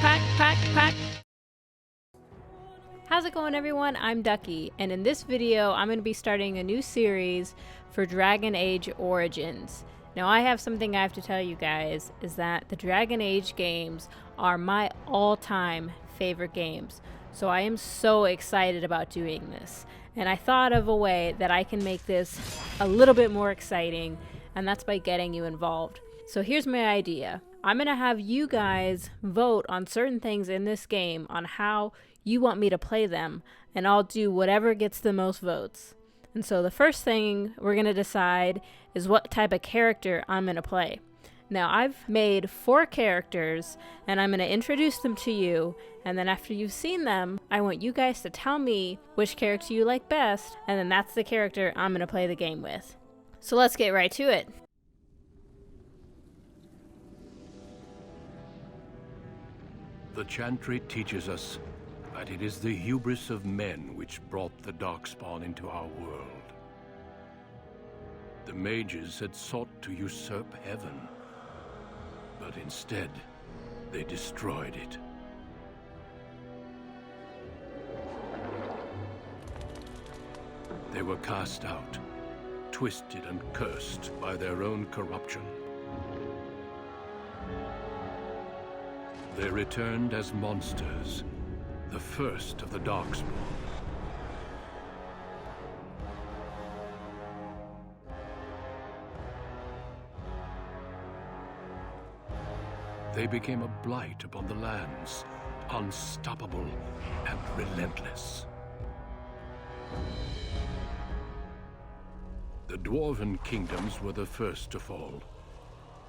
Pack. How's it going, everyone? I'm Ducky, and in this video I'm going to be starting a new series for Dragon Age Origins. Now I have something I have to tell you guys, is that the Dragon Age games are my all-time favorite games. So I am so excited about doing this. And I thought of a way that I can make this a little bit more exciting, and that's by getting you involved. So here's my idea. I'm going to have you guys vote on certain things in this game on how you want me to play them, and I'll do whatever gets the most votes. And so the first thing we're going to decide is what type of character I'm going to play. Now I've made 4 characters, and I'm going to introduce them to you, and then after you've seen them, I want you guys to tell me which character you like best, and then that's the character I'm going to play the game with. So let's get right to it. The Chantry teaches us that it is the hubris of men which brought the Darkspawn into our world. The mages had sought to usurp heaven, but instead, they destroyed it. They were cast out, twisted and cursed by their own corruption. They returned as monsters, the first of the Darkspawn. They became a blight upon the lands, unstoppable and relentless. The dwarven kingdoms were the first to fall,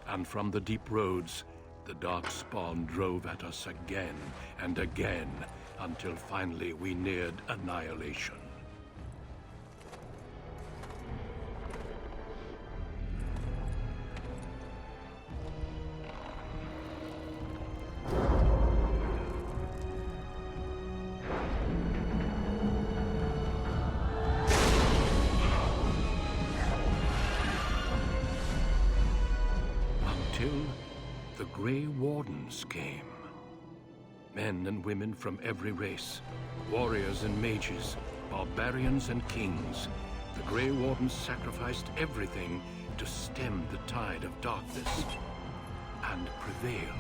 and from the deep roads, the Darkspawn drove at us again and again, until finally we neared annihilation. Until the Grey Wardens came. Men and women from every race, warriors and mages, barbarians and kings. The Grey Wardens sacrificed everything to stem the tide of darkness and prevail.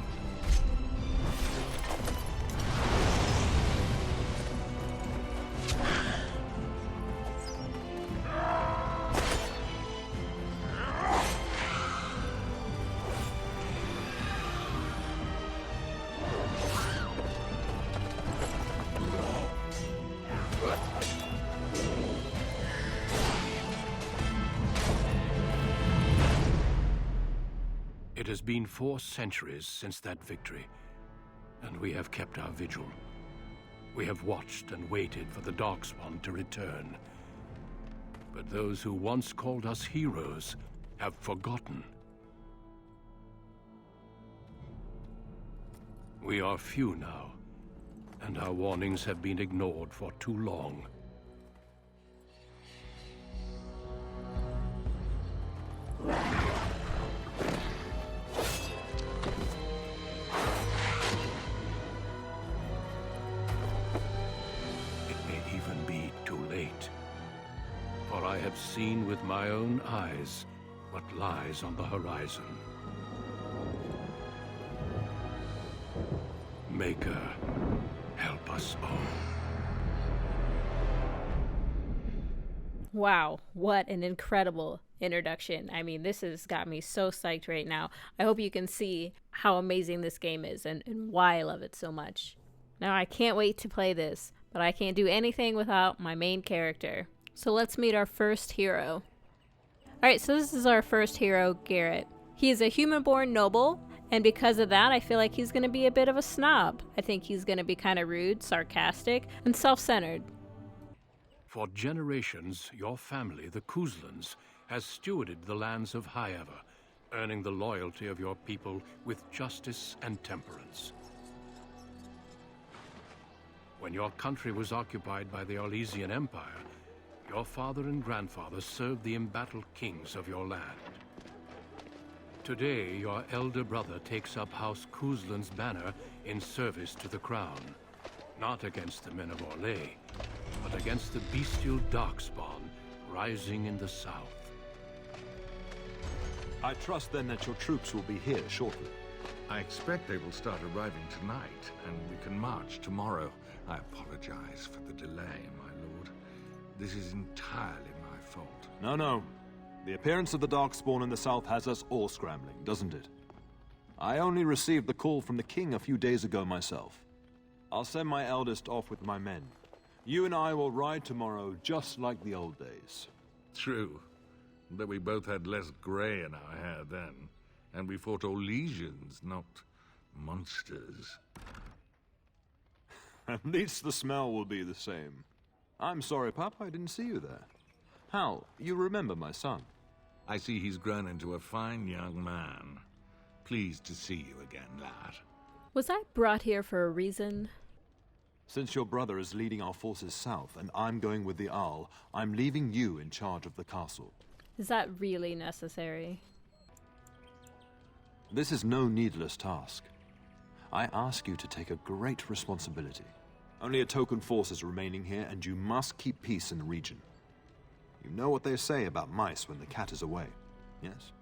It has been 4 centuries since that victory, and we have kept our vigil. We have watched and waited for the Darkspawn to return. But those who once called us heroes have forgotten. We are few now, and our warnings have been ignored for too long. For I have seen with my own eyes what lies on the horizon. Maker, help us all. Wow, what an incredible introduction. I mean, this has got me so psyched right now. I hope you can see how amazing this game is and why I love it so much. Now, I can't wait to play this, but I can't do anything without my main character. So let's meet our first hero. Alright, so this is our first hero, Garrett. He is a human-born noble, and because of that, I feel like he's going to be a bit of a snob. I think he's going to be kind of rude, sarcastic, and self-centered. For generations, your family, the Kuzlans, has stewarded the lands of Highever, earning the loyalty of your people with justice and temperance. When your country was occupied by the Orlesian Empire, your father and grandfather served the embattled kings of your land. Today, your elder brother takes up House Kuzlan's banner in service to the crown. Not against the men of Orlais, but against the bestial Darkspawn rising in the south. I trust then that your troops will be here shortly. I expect they will start arriving tonight, and we can march tomorrow. I apologize for the delay, my lord. This is entirely my fault. No. The appearance of the Darkspawn in the south has us all scrambling, doesn't it? I only received the call from the king a few days ago myself. I'll send my eldest off with my men. You and I will ride tomorrow just like the old days. True, but we both had less grey in our hair then, and we fought all legions, not monsters. At least the smell will be the same. I'm sorry, Pap, I didn't see you there. Hal, you remember my son? I see he's grown into a fine young man. Pleased to see you again, lad. Was I brought here for a reason? Since your brother is leading our forces south and I'm going with the Arl, I'm leaving you in charge of the castle. Is that really necessary? This is no needless task. I ask you to take a great responsibility. Only a token force is remaining here, and you must keep peace in the region. You know what they say about mice when the cat is away, yes?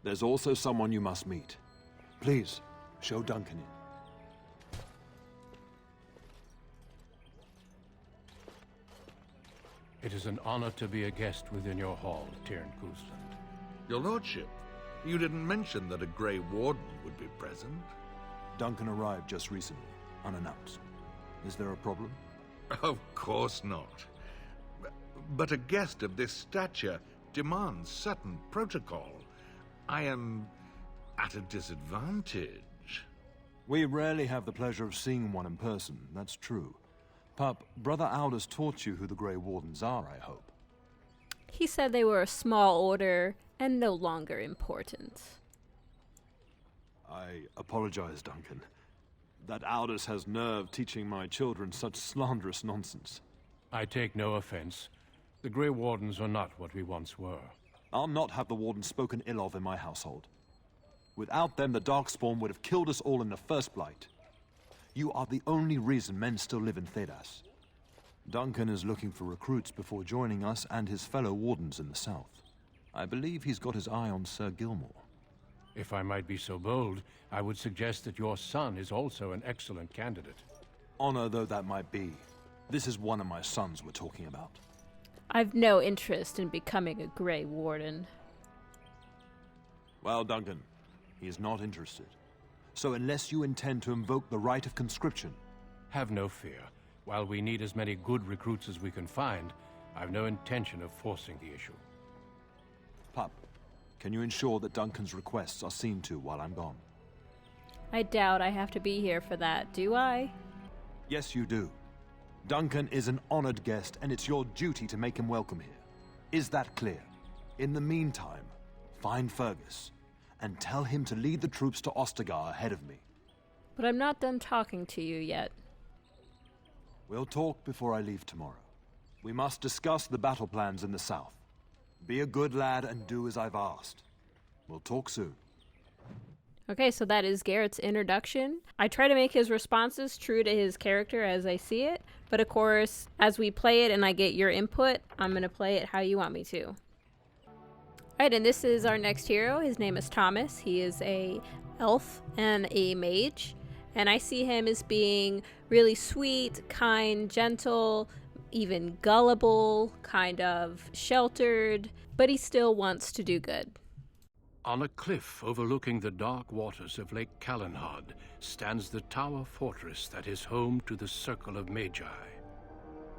There's also someone you must meet. Please, show Duncan in. It is an honor to be a guest within your hall, Tyrn Kuzland. Your lordship, you didn't mention that a Grey Warden would be present. Duncan arrived just recently, unannounced. Is there a problem? Of course not. But a guest of this stature demands certain protocol. I am at a disadvantage. We rarely have the pleasure of seeing one in person, that's true. Pup, Brother Aldous taught you who the Grey Wardens are, I hope. He said they were a small order and no longer important. I apologize, Duncan. That Aldous has nerve teaching my children such slanderous nonsense. I take no offense. The Grey Wardens are not what we once were. I'll not have the Warden spoken ill of in my household. Without them, the Darkspawn would have killed us all in the first Blight. You are the only reason men still live in Thedas. Duncan is looking for recruits before joining us and his fellow Wardens in the south. I believe he's got his eye on Sir Gilmore. If I might be so bold, I would suggest that your son is also an excellent candidate. Honor though that might be, this is one of my sons we're talking about. I've no interest in becoming a Grey Warden. Well, Duncan, he is not interested. So unless you intend to invoke the right of conscription... Have no fear. While we need as many good recruits as we can find, I've no intention of forcing the issue. Pup, can you ensure that Duncan's requests are seen to while I'm gone? I doubt I have to be here for that, do I? Yes, you do. Duncan is an honored guest, and it's your duty to make him welcome here. Is that clear? In the meantime, find Fergus, and tell him to lead the troops to Ostagar ahead of me. But I'm not done talking to you yet. We'll talk before I leave tomorrow. We must discuss the battle plans in the south. Be a good lad and do as I've asked. We'll talk soon. Okay, so that is Garrett's introduction. I try to make his responses true to his character as I see it, but of course, as we play it and I get your input, I'm going to play it how you want me to. Alright, and this is our next hero. His name is Thomas. He is a elf and a mage, and I see him as being really sweet, kind, gentle, even gullible, kind of sheltered, but he still wants to do good. On a cliff overlooking the dark waters of Lake Calenhad stands the tower fortress that is home to the Circle of Magi.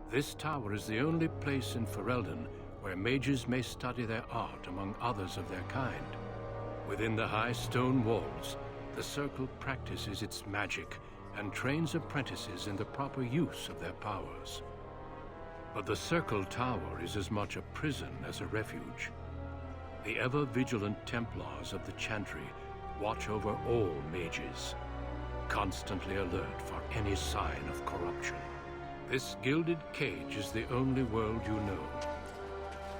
This tower is the only place in Ferelden where mages may study their art among others of their kind. Within the high stone walls, the Circle practices its magic and trains apprentices in the proper use of their powers. But the Circle Tower is as much a prison as a refuge. The ever-vigilant Templars of the Chantry watch over all mages, constantly alert for any sign of corruption. This gilded cage is the only world you know.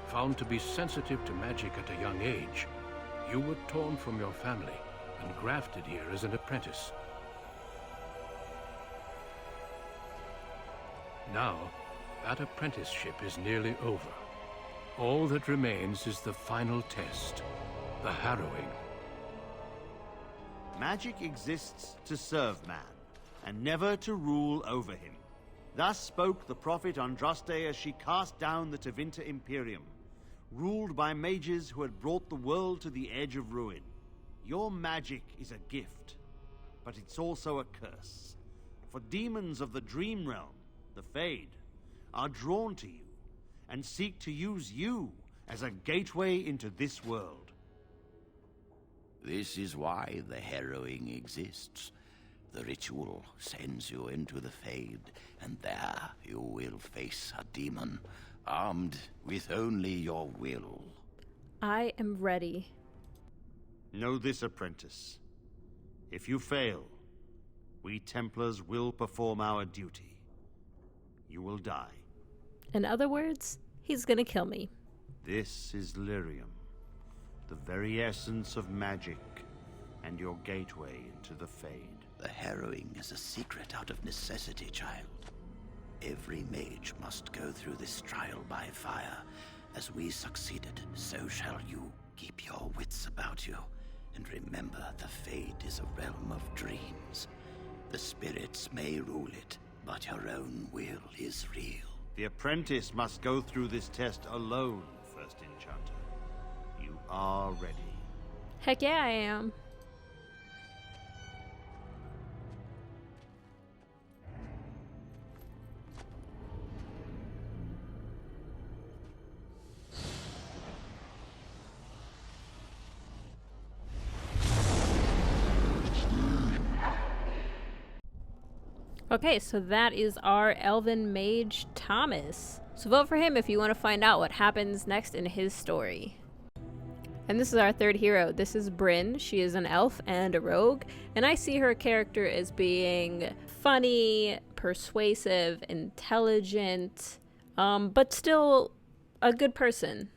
Found to be sensitive to magic at a young age, You were torn from your family and grafted here as an apprentice. Now, that apprenticeship is nearly over. All that remains is the final test, the harrowing. Magic exists to serve man, and never to rule over him. Thus spoke the prophet Andraste as she cast down the Tevinter Imperium, ruled by mages who had brought the world to the edge of ruin. Your magic is a gift, but it's also a curse. For demons of the Dream Realm, the Fade, are drawn to you, and seek to use you as a gateway into this world. This is why the harrowing exists. The ritual sends you into the Fade, and there you will face a demon, armed with only your will. I am ready. Know this, apprentice. If you fail, we Templars will perform our duty. You will die. In other words, he's gonna kill me. This is Lyrium, the very essence of magic, and your gateway into the Fade. The harrowing is a secret out of necessity, child. Every mage must go through this trial by fire. As we succeeded, so shall you. Keep your wits about you, and remember the Fade is a realm of dreams. The spirits may rule it, but your own will is real. The apprentice must go through this test alone, First Enchanter. You are ready. Heck yeah, I am. Okay, so that is our elven mage, Thomas. So vote for him if you want to find out what happens next in his story. And this is our third hero. This is Bryn. She is an elf and a rogue, and I see her character as being funny, persuasive, intelligent, but still a good person.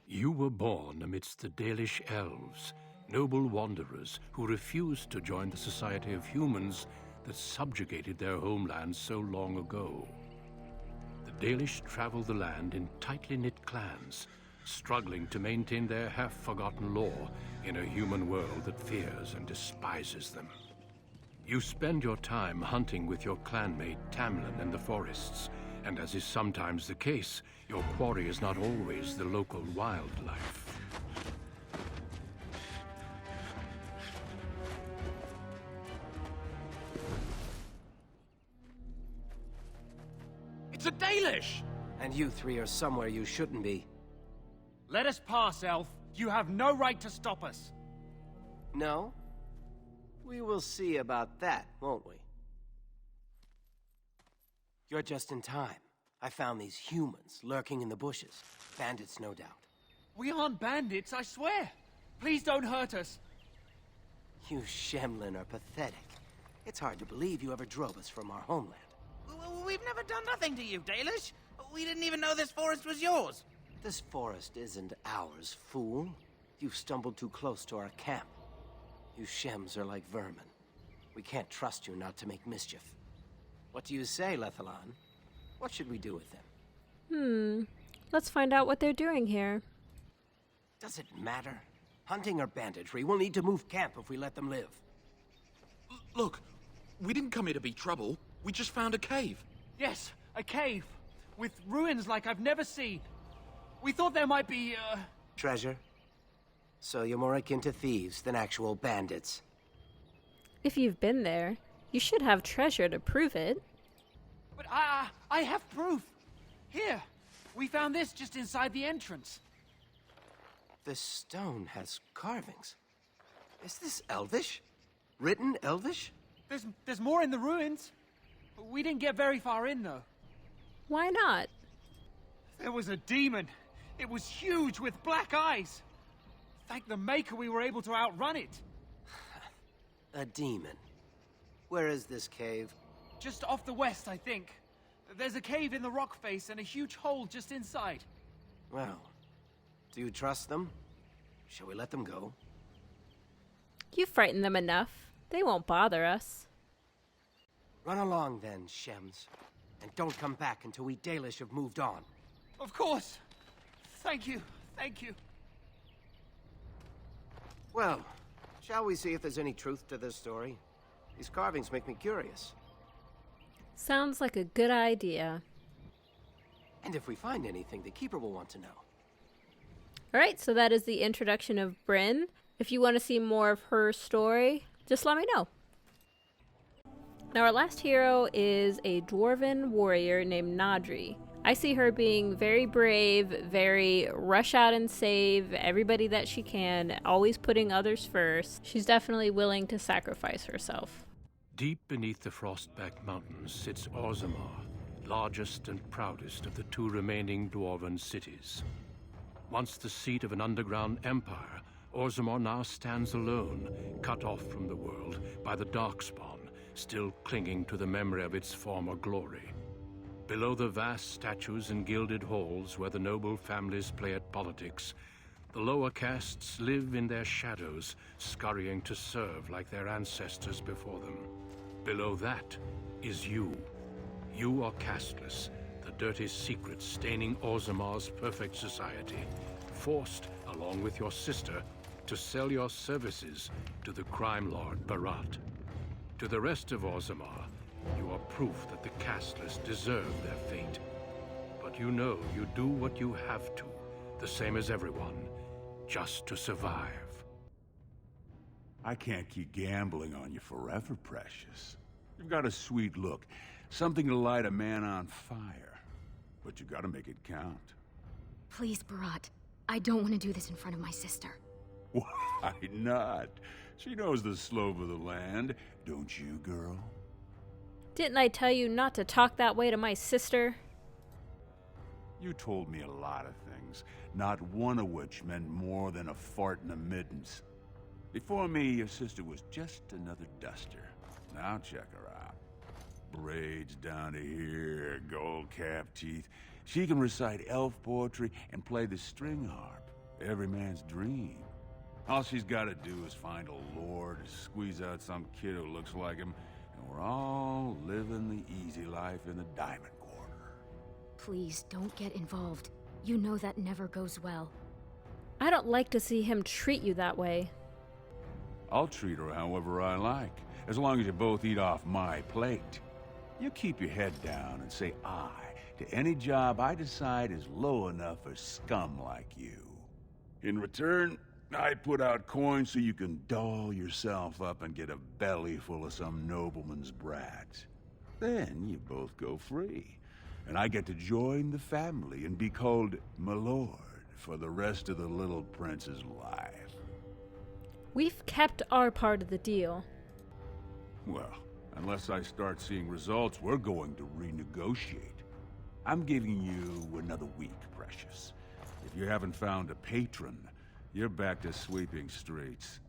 You were born amidst the Dalish elves, noble wanderers who refused to join the society of humans that subjugated their homeland so long ago. The Dalish travel the land in tightly knit clans, struggling to maintain their half-forgotten lore in a human world that fears and despises them. You spend your time hunting with your clanmate Tamlin in the forests, and as is sometimes the case, your quarry is not always the local wildlife. It's a Dalish! And you three are somewhere you shouldn't be. Let us pass, Elf. You have no right to stop us. No? We will see about that, won't we? You're just in time. I found these humans lurking in the bushes. Bandits, no doubt. We aren't bandits, I swear. Please don't hurt us. You Shemlin are pathetic. It's hard to believe you ever drove us from our homeland. We've never done nothing to you, Dalish. We didn't even know this forest was yours. This forest isn't ours, fool. You've stumbled too close to our camp. You Shems are like vermin. We can't trust you not to make mischief. What do you say, Lethalon? What should we do with them? Let's find out what they're doing here. Does it matter? Hunting or banditry, we'll need to move camp if we let them live. Look, we didn't come here to be trouble. We just found a cave. Yes, a cave. With ruins like I've never seen. We thought there might be, Treasure? So you're more akin to thieves than actual bandits. If you've been there, you should have treasure to prove it. But I have proof. Here, we found this just inside the entrance. This stone has carvings. Is this Elvish? Written Elvish? There's more in the ruins. We didn't get very far in, though. Why not? There was a demon. It was huge with black eyes. Thank the Maker we were able to outrun it. A demon. Where is this cave? Just off the west, I think. There's a cave in the rock face and a huge hole just inside. Well, do you trust them? Shall we let them go? You frighten them enough. They won't bother us. Run along then, Shems. And don't come back until we Dalish have moved on. Of course. Thank you. Thank you. Well, shall we see if there's any truth to this story? These carvings make me curious. Sounds like a good idea. And if we find anything, the Keeper will want to know. Alright, so that is the introduction of Brynn. If you want to see more of her story, just let me know. Now our last hero is a dwarven warrior named Nadri. I see her being very brave, very rush out and save everybody that she can, always putting others first. She's definitely willing to sacrifice herself. Deep beneath the Frostback Mountains sits Orzammar, largest and proudest of the two remaining dwarven cities. Once the seat of an underground empire, Orzammar now stands alone, cut off from the world by the Darkspawn, still clinging to the memory of its former glory. Below the vast statues and gilded halls where the noble families play at politics, the lower castes live in their shadows, scurrying to serve like their ancestors before them. Below that is you. You are casteless, the dirty secret staining Orzammar's perfect society, forced, along with your sister, to sell your services to the crime lord Barat. To the rest of Orzammar, you are proof that the casteless deserve their fate. But you know you do what you have to, the same as everyone, just to survive. I can't keep gambling on you forever, Precious. You've got a sweet look, something to light a man on fire. But you gotta make it count. Please, Barat. I don't want to do this in front of my sister. Why not? She knows the slope of the land, don't you, girl? Didn't I tell you not to talk that way to my sister? You told me a lot of things, not one of which meant more than a fart in the middens. Before me, your sister was just another duster. Now check her out. Braids down to here, gold-capped teeth. She can recite elf poetry and play the string harp. Every man's dream. All she's got to do is find a lord, squeeze out some kid who looks like him, and we're all living the easy life in the Diamond Quarter. Please, don't get involved. You know that never goes well. I don't like to see him treat you that way. I'll treat her however I like, as long as you both eat off my plate. You keep your head down and say aye to any job I decide is low enough for scum like you. In return, I put out coins so you can doll yourself up and get a belly full of some nobleman's brats. Then you both go free, and I get to join the family and be called my lord for the rest of the little prince's life. We've kept our part of the deal. Well, unless I start seeing results, we're going to renegotiate. I'm giving you another week, Precious. If you haven't found a patron, you're back to sweeping streets.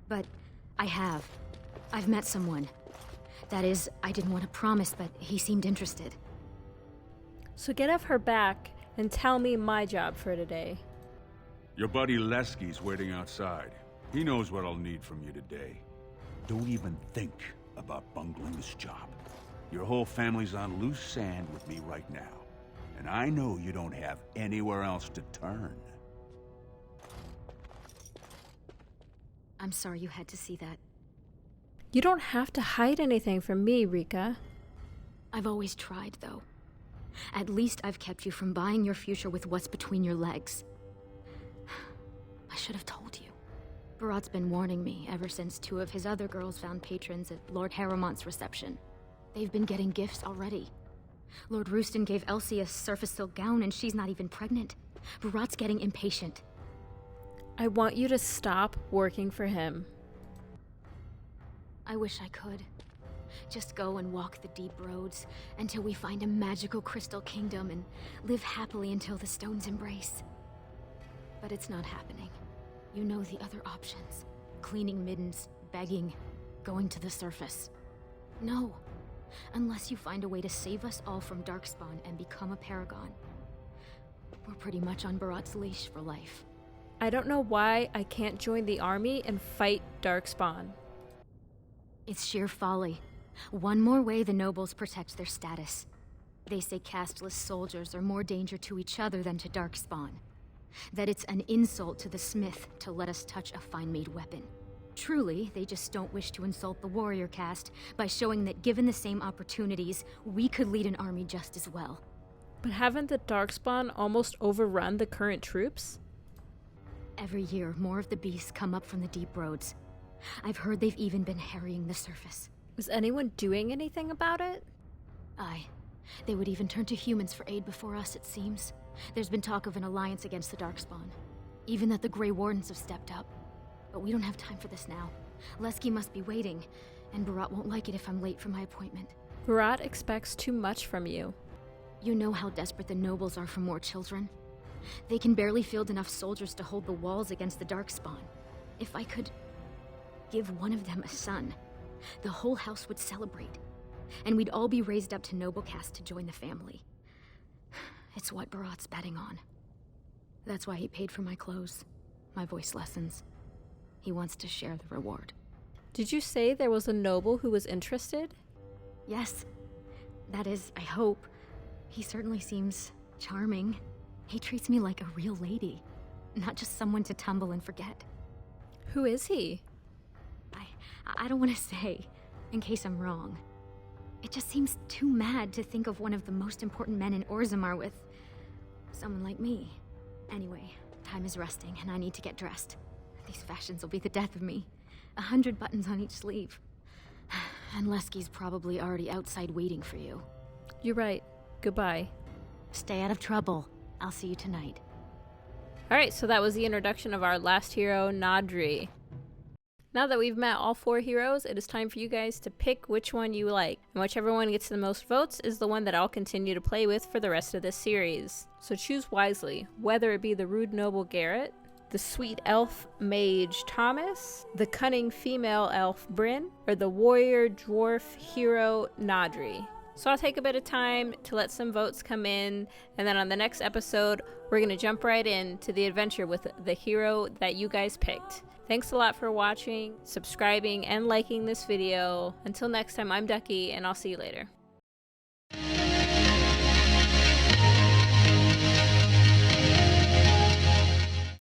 But I have. I've met someone. That is, I didn't want to promise, but he seemed interested. So get off her back and tell me my job for today. Your buddy Lesky's waiting outside. He knows what I'll need from you today. Don't even think about bungling this job. Your whole family's on loose sand with me right now. And I know you don't have anywhere else to turn. I'm sorry you had to see that. You don't have to hide anything from me, Rika. I've always tried, though. At least I've kept you from buying your future with what's between your legs. I should have told you. Barat's been warning me ever since two of his other girls found patrons at Lord Harrowmont's reception. They've been getting gifts already. Lord Rooston gave Elsie a surface silk gown and she's not even pregnant. Barat's getting impatient. I want you to stop working for him. I wish I could. Just go and walk the deep roads until we find a magical crystal kingdom and live happily until the stones embrace. But it's not happening. You know the other options. Cleaning middens, begging, going to the surface. No. Unless you find a way to save us all from Darkspawn and become a paragon. We're pretty much on Barat's leash for life. I don't know why I can't join the army and fight Darkspawn. It's sheer folly. One more way the nobles protect their status. They say casteless soldiers are more danger to each other than to Darkspawn. That it's an insult to the smith to let us touch a fine-made weapon. Truly, they just don't wish to insult the warrior caste by showing that given the same opportunities, we could lead an army just as well. But haven't the Darkspawn almost overrun the current troops? Every year, more of the beasts come up from the deep roads. I've heard they've even been harrying the surface. Was anyone doing anything about it? Aye. They would even turn to humans for aid before us, it seems. There's been talk of an alliance against the Darkspawn. Even that the Grey Wardens have stepped up. But we don't have time for this now. Lesky must be waiting, and Barat won't like it if I'm late for my appointment. Barat expects too much from you. You know how desperate the nobles are for more children. They can barely field enough soldiers to hold the walls against the Darkspawn. If I could give one of them a son, the whole house would celebrate. And we'd all be raised up to noble caste to join the family. It's what Barat's betting on. That's why he paid for my clothes, my voice lessons. He wants to share the reward. Did you say there was a noble who was interested? Yes. That is, I hope. He certainly seems charming. He treats me like a real lady, not just someone to tumble and forget. Who is he? I don't want to say, in case I'm wrong. It just seems too mad to think of one of the most important men in Orzammar with someone like me. Anyway, time is resting and I need to get dressed. These fashions will be the death of me. 100 buttons on each sleeve. And Lesky's probably already outside waiting for you. You're right. Goodbye. Stay out of trouble. I'll see you tonight. Alright, so that was the introduction of our last hero, Nadri. Now that we've met all 4 heroes, it is time for you guys to pick which one you like. And whichever one gets the most votes is the one that I'll continue to play with for the rest of this series. So choose wisely, whether it be the rude noble Garrett, the sweet elf mage Thomas, the cunning female elf Bryn, or the warrior dwarf hero Nadri. So I'll take a bit of time to let some votes come in, and then on the next episode, we're going to jump right into the adventure with the hero that you guys picked. Thanks a lot for watching, subscribing, and liking this video. Until next time, I'm Ducky, and I'll see you later.